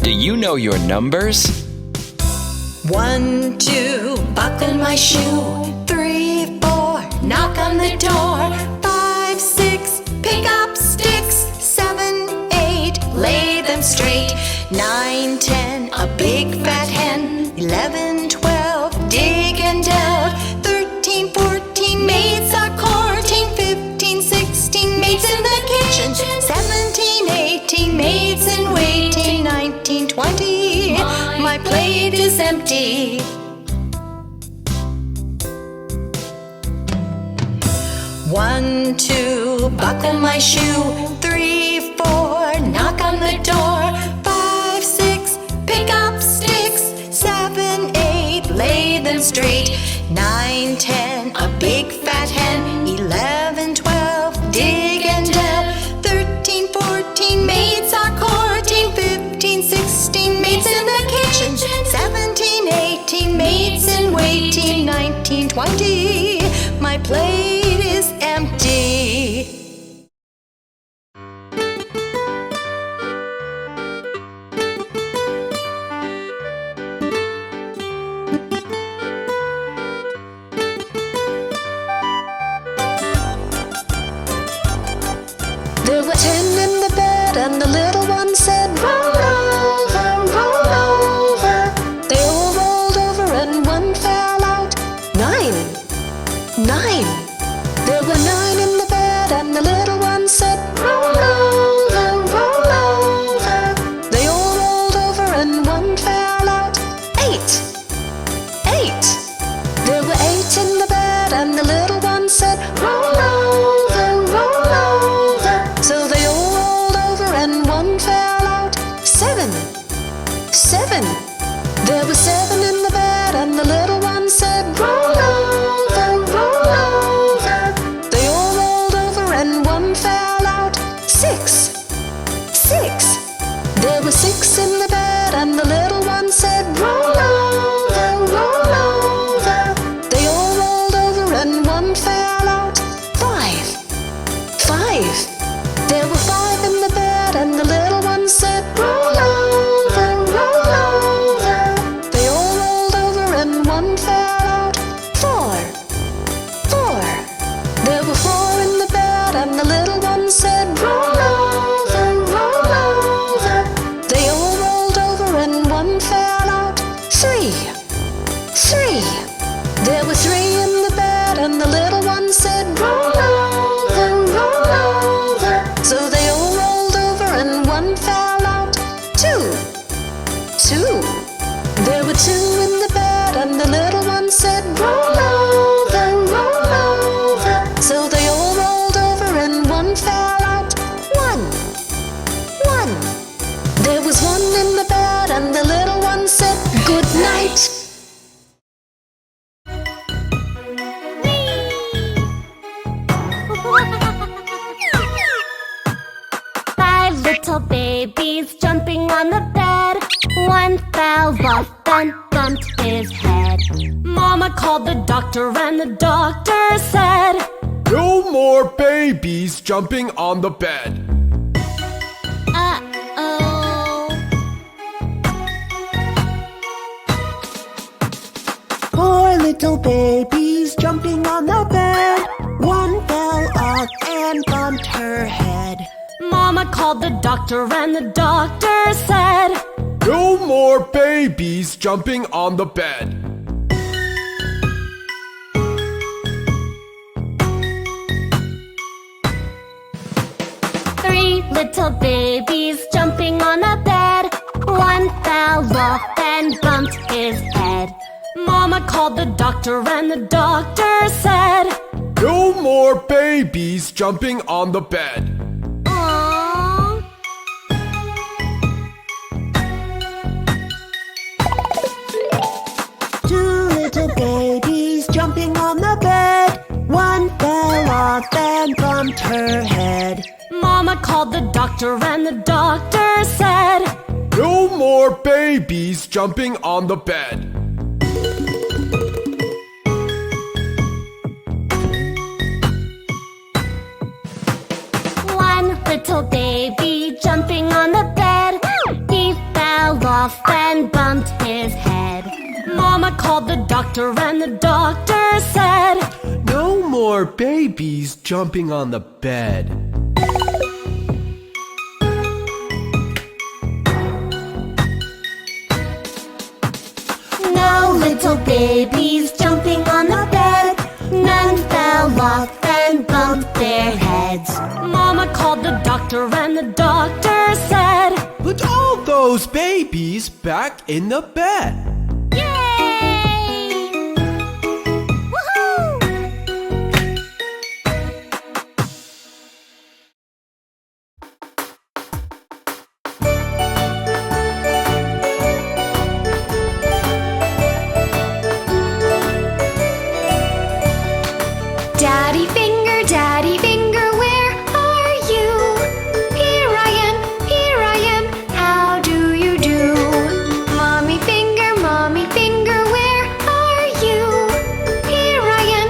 Do you know your numbers? 1, 2, buckle my shoe. 3, 4, knock on the door. 5, 6, pick up sticks. 7, 8, lay them straight. 9, 10, a big fat hen. 11, 12, dig and delve. 13, 14, maids are courting. 15, 16, maids in the kitchen. 17, 18, maids in waiting. 19, 20, my plate is empty. 1, 2, buckle my shoe. 3, 4, knock on the door. 5, 6, pick up sticks. 7, 8, lay them straight. 9, 10, a big fat hen. 11, 12, dig and delve. 13, 14, maids are courting. 15, 16, maids in the kitchen. 17, 18, maids in waiting. 19, 20, my plate is empty. There were 10 in the bed, and the little one said, roll over, roll over. They all rolled over, and one fell out. 9, 9. There were 9 in the bed, and the little one said, roll over, roll over. They all rolled over, and one fell out. 8, 8. There were 8 in the bed, and the little one said, roll over, roll over. So they all rolled over, and one fell out. 7, 7. There were 7 in the bed, and the little one said, roll over, roll over. They all rolled over, and one fell out. 6, 6. There were 6 in the bed, and the little one said, roll over, roll over. They all rolled over, and one fell out. 5, 5. There were 5 in the bed, and the little one said, roll over, roll over. They all rolled over, and one fell out. 4, 4. There were 4 in the bed, and the little one said, roll over, roll over. They all rolled over, and one fell out. 3, 3. There were 3 in the bed, and the little one said, roll over, roll over. So they all rolled over, and one fell out. 2, 2. There were 2 in the bed, and the little one said, roll over, roll over. So they all rolled over, and one fell out. 1, 1. There was 1 in the bed, and the little one said, good night. Five little babies jumping on the bed. One fell off and bumped his head. Mama called the doctor, and the doctor said, No more babies jumping on the bed. uh-oh. 4 little babies jumping on the bed. One fell off and bumped her head. Mama called the doctor, and the doctor said, No more babies jumping on the bed. Three little babies jumping on the bed. One fell off and bumped his head. Mama called the doctor, and the doctor said, No more babies jumping on the bed. aww. 2 little babies jumping on the bed. One fell off and bumped her head. Mama called the doctor, and the doctor said, No more babies jumping on the bed. One little baby jumping on the bed. He fell doctor, and the doctor said, No more babies jumping on the bed. No little babies jumping on the bed. None fell off and bumped their heads. Mama called the doctor, and the doctor said, Put all those babies back in the bed. Yay! Woohoo! Daddy finger, where are you? Here I am, how do you do? Mommy finger, where are you? Here I am,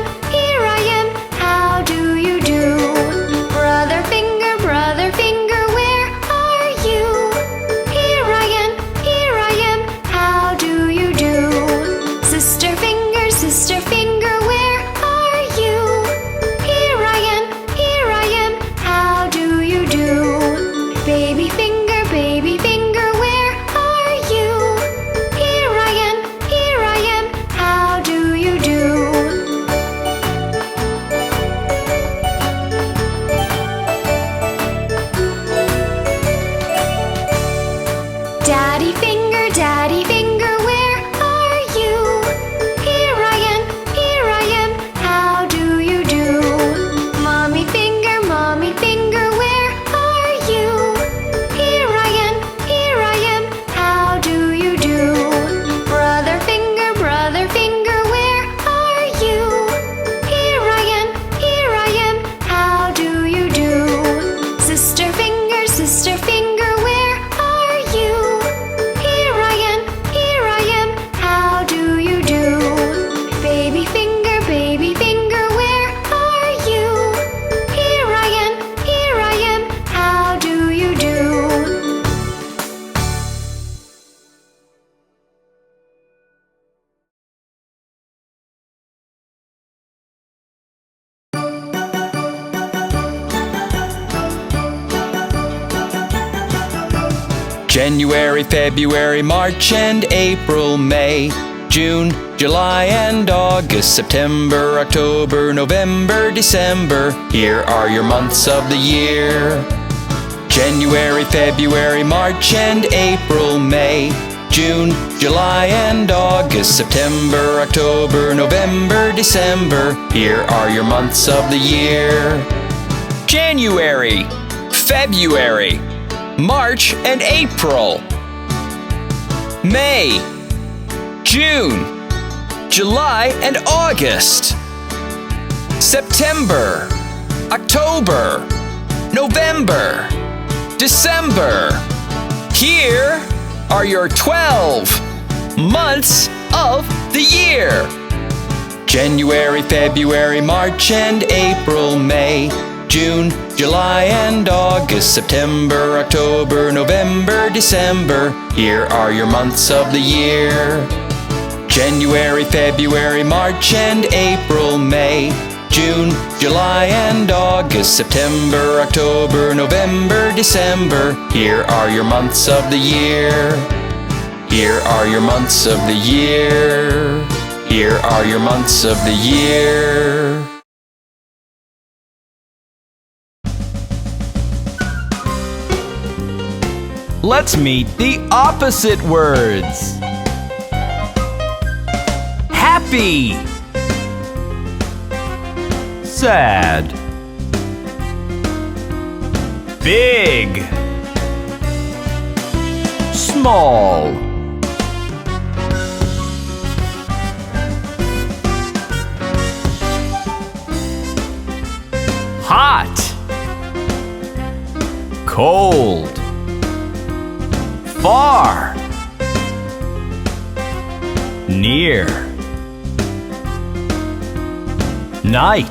how do you do? Brother finger, where are you? Here I am, how do you do? Sister finger, where are you? Here I am, how do you do? Baby finger, where are you? Here I am, how do you do? Daddy finger, where are you? Here I am, how do you do? Mommy finger, where are you? Here I am, how do you do? Brother finger, where are you? Here I am, how do you do? Sister finger, where are you? Here I am, how do you do? Baby finger, where are you? Here I am, how do you do? January, February, March and April, May, June, July and August, September, October, November, December. Here are your months of the year. January, February, March and April, May, June, July and August, September, October, November, December. Here are your months of the year. January, February, March and April, May, June, July and August, September, October, November, December. Here are your 12 months of the year. January, February, March and April, May, June, July and August, September, October, November, December. Here are your months of the year. January, February, March and April, May, June, July and August, September, October, November, December. Here are your months of the year. Here are your months of the year. Here are your months of the year. Let's meet the opposite words. Happy, sad, big, small, hot, cold, far, near, night,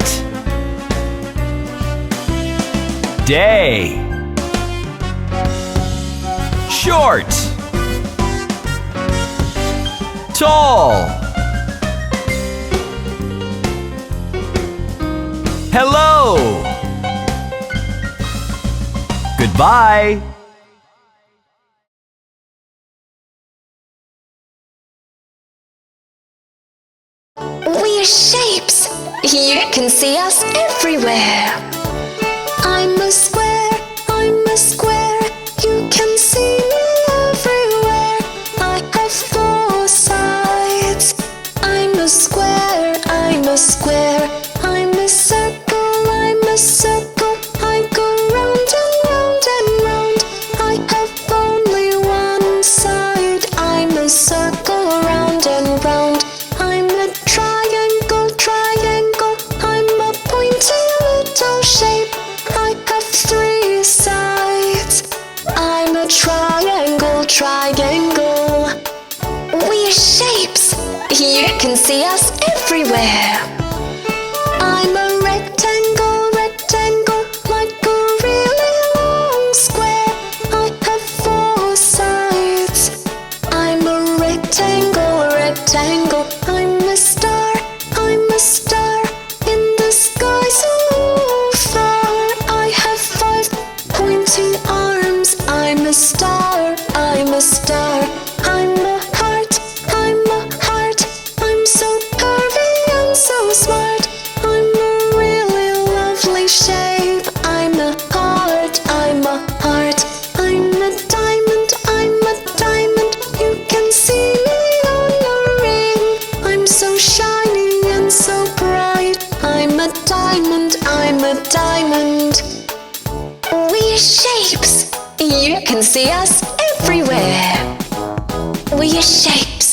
day, short, tall, Hello. Goodbye. We're shapes. You can see us everywhere. I'm a square. I'm a square. You can see me everywhere. I have 4 sides. I'm a square. I'm a square. I'm a circle. I'm a circle. I go round and round and round. I have only 1 side. I'm a circle round and round. I'm a triangle, triangle. I'm a pointy little shape. I have 3 sides. I'm a triangle, triangle. We're shapes. You can see us everywhere. I'm a rectangle, rectangle. Like a really long square. I have 4 sides. I'm a rectangle, rectangle. I'm a star, I'm a star. In the sky so far. I have 5 pointy arms. I'm a star, I'm a star. I'm a heart, I'm a heart. I'm so curvy and so smart. I'm a really lovely shape. I'm a heart, I'm a heart. I'm a diamond, I'm a diamond. You can see me on a ring. I'm so shiny and so bright. I'm a diamond, I'm a diamond. We're shapes. You can see us everywhere. We're shapes.